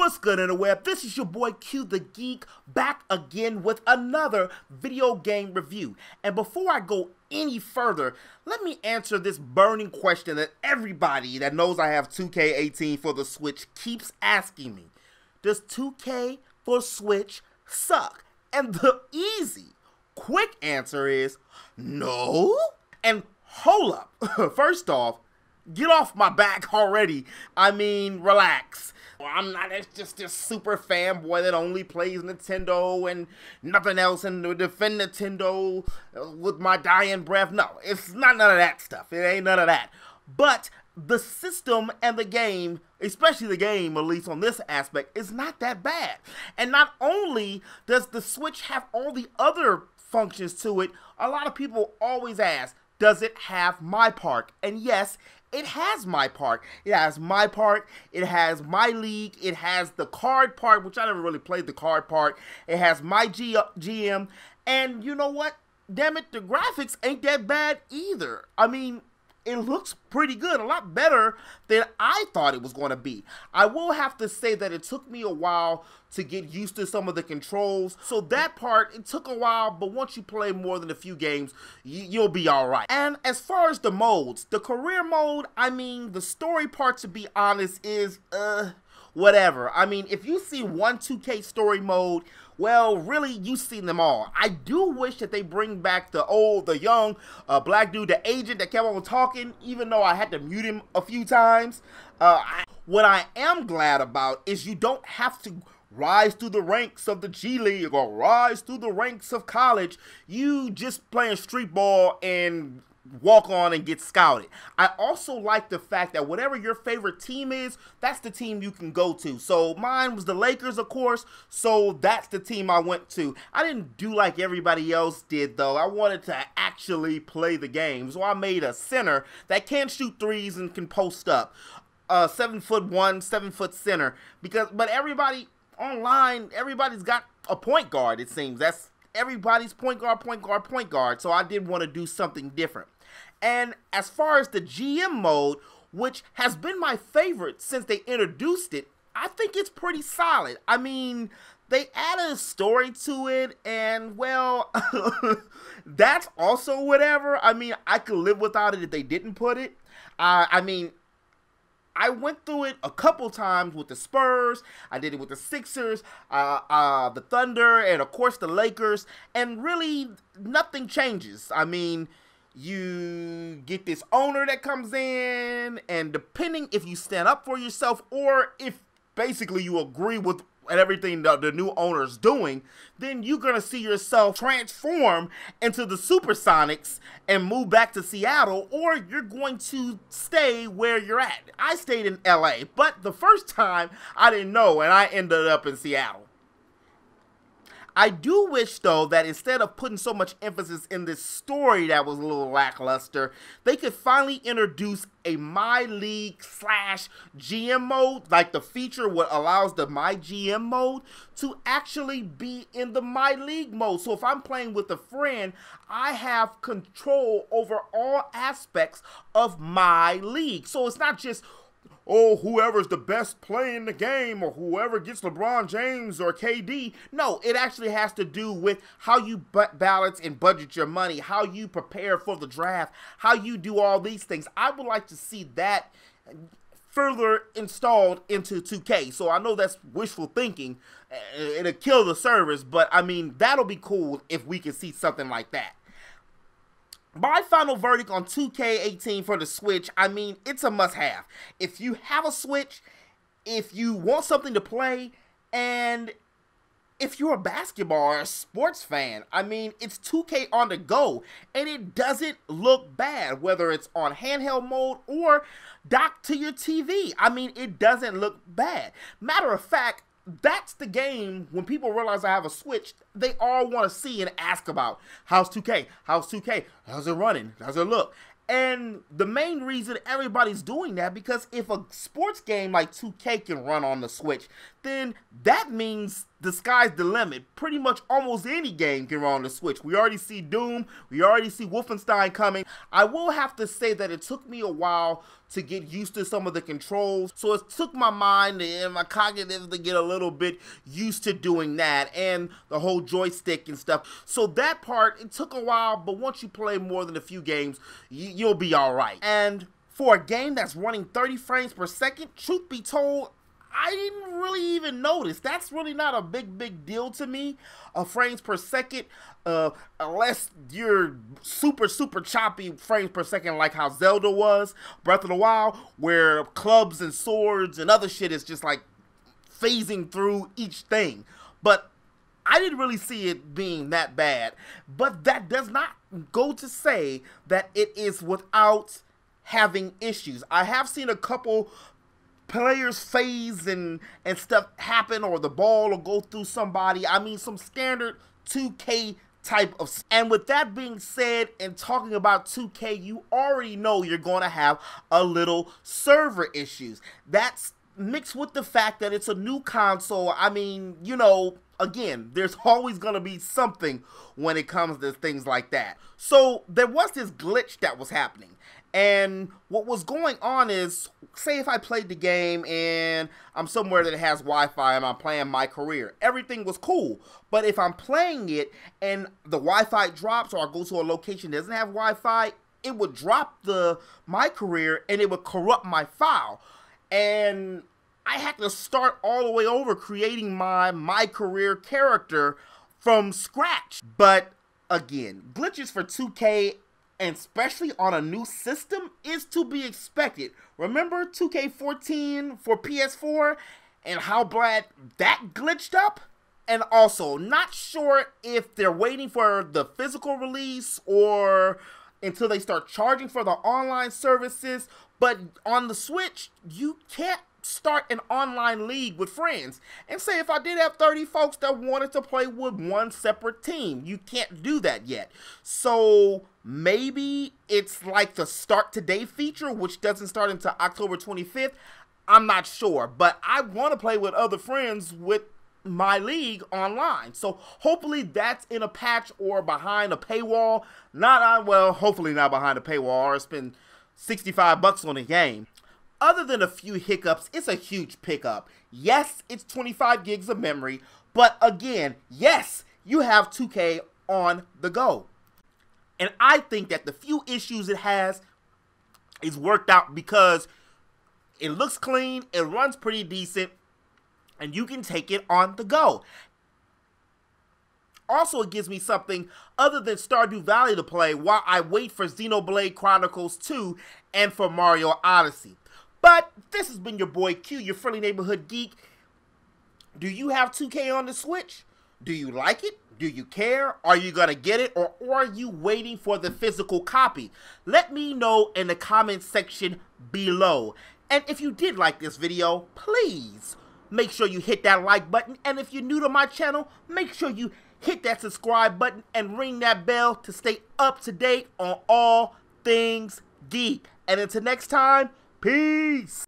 What's good, interweb? This is your boy Q the Geek, back again with another video game review. And before I go any further, let me answer this burning question that everybody that knows I have 2K18 for the Switch keeps asking me. Does 2K for Switch suck? And the easy, quick answer is no. And hold up, first off, get off my back already. I mean, relax. I'm not just this super fanboy that only plays Nintendo and nothing else and to defend Nintendo with my dying breath. No, it's not none of that stuff. It ain't none of that. But the system and the game, especially the game, at least on this aspect, is not that bad. And not only does the Switch have all the other functions to it, a lot of people always ask, does it have My Park? And yes, it has My Park. It has My Park. It has My League. It has the card part, which I never really played the card part. It has My GM. And you know what? Damn it, the graphics ain't that bad either. I mean, it looks pretty good, a lot better than I thought it was going to be. I will have to say that it took me a while to get used to some of the controls. So that part, it took a while, but once you play more than a few games, you'll be alright. And as far as the modes, the career mode, I mean, the story part, to be honest, is, whatever. I mean, if you see one 2K story mode, well, really, you've seen them all. I do wish that they bring back the young black dude, the agent that kept on talking, even though I had to mute him a few times. What I am glad about is you don't have to rise through the ranks of the G League or rise through the ranks of college. You just playing street ball and walk on and get scouted. I also like the fact that whatever your favorite team is, that's the team you can go to. So mine was the Lakers, of course, so that's the team I went to. I didn't do like everybody else did, though. I wanted to actually play the game, so I made a center that can shoot threes and can post up. 7'1", 7-foot center. But everybody online, everybody's got a point guard, it seems. That's everybody's point guard. So I did want to do something different. And as far as the GM mode, which has been my favorite since they introduced it, I think it's pretty solid. I mean, they added a story to it, and well, that's also whatever. I mean, I could live without it if they didn't put it. I mean, I went through it a couple times with the Spurs. I did it with the Sixers, the Thunder, and of course the Lakers. And really, nothing changes. I mean, you get this owner that comes in, and depending if you stand up for yourself or if basically you agree with everything the new owner's doing, then you're going to see yourself transform into the Supersonics and move back to Seattle, or you're going to stay where you're at. I stayed in LA, but the first time I didn't know, and I ended up in Seattle. I do wish, though, that instead of putting so much emphasis in this story that was a little lackluster, they could finally introduce a My League / GM mode, like the feature what allows the My GM mode to actually be in the My League mode. So if I'm playing with a friend, I have control over all aspects of My League. So it's not just, oh, whoever's the best player in the game or whoever gets LeBron James or KD. No, it actually has to do with how you balance and budget your money, how you prepare for the draft, how you do all these things. I would like to see that further installed into 2K. So I know that's wishful thinking. It'll kill the service, but I mean, that'll be cool if we can see something like that. My final verdict on 2K18 for the Switch, I mean, it's a must-have. If you have a Switch, if you want something to play, and if you're a basketball or a sports fan, I mean, it's 2K on the go, and it doesn't look bad, whether it's on handheld mode or docked to your TV. I mean, it doesn't look bad. Matter of fact, that's the game, when people realize I have a Switch, they all want to see and ask about, how's 2K? How's 2K? How's it running? How's it look? And the main reason everybody's doing that, because if a sports game like 2K can run on the Switch, then that means the sky's the limit. Pretty much almost any game can run on the Switch. We already see Doom. We already see Wolfenstein coming. I will have to say that it took me a while to get used to some of the controls. So it took my mind and my cognitive to get a little bit used to doing that and the whole joystick and stuff. So that part, it took a while, but once you play more than a few games, you'll be all right. And for a game that's running 30 frames per second, truth be told, I didn't really even notice. That's really not a big deal to me, frames per second, unless you're super choppy frames per second like how Zelda was, Breath of the Wild, where clubs and swords and other shit is just like phasing through each thing. But I didn't really see it being that bad. But that does not go to say that it is without having issues. I have seen a couple players phase and stuff happen, or the ball will go through somebody. I mean, some standard 2K type of. And with that being said, and talking about 2K, you already know you're going to have a little server issues. That's mixed with the fact that it's a new console. I mean, you know, again, there's always going to be something when it comes to things like that. So there was this glitch that was happening. And what was going on is, say if I played the game and I'm somewhere that has Wi-Fi and I'm playing my career, everything was cool. But if I'm playing it and the Wi-Fi drops, or I go to a location that doesn't have Wi-Fi, it would drop my career and it would corrupt my file. And I had to start all the way over creating my career character from scratch. But again, glitches for 2K, and especially on a new system, is to be expected. Remember 2K14 for PS4 and how bad that glitched up? And also, not sure if they're waiting for the physical release or until they start charging for the online services, but on the Switch, you can't start an online league with friends. And say if I did have 30 folks that wanted to play with one separate team, you can't do that yet. So maybe it's like the start today feature, which doesn't start until October 25th. I'm not sure, but I want to play with other friends with my league online. So hopefully that's in a patch or behind a paywall. Well, hopefully not behind a paywall, or spend $65 on a game. Other than a few hiccups, it's a huge pickup. Yes, it's 25 gigs of memory, but again, yes, you have 2K on the go. And I think that the few issues it has is worked out because it looks clean, it runs pretty decent, and you can take it on the go. Also, it gives me something other than Stardew Valley to play while I wait for Xenoblade Chronicles 2 and for Mario Odyssey. But this has been your boy Q, your friendly neighborhood geek. Do you have 2K on the Switch? Do you like it? Do you care? Are you going to get it? Or are you waiting for the physical copy? Let me know in the comment section below. And if you did like this video, please make sure you hit that like button. And if you're new to my channel, make sure you hit that subscribe button and ring that bell to stay up to date on all things geek. And until next time, peace!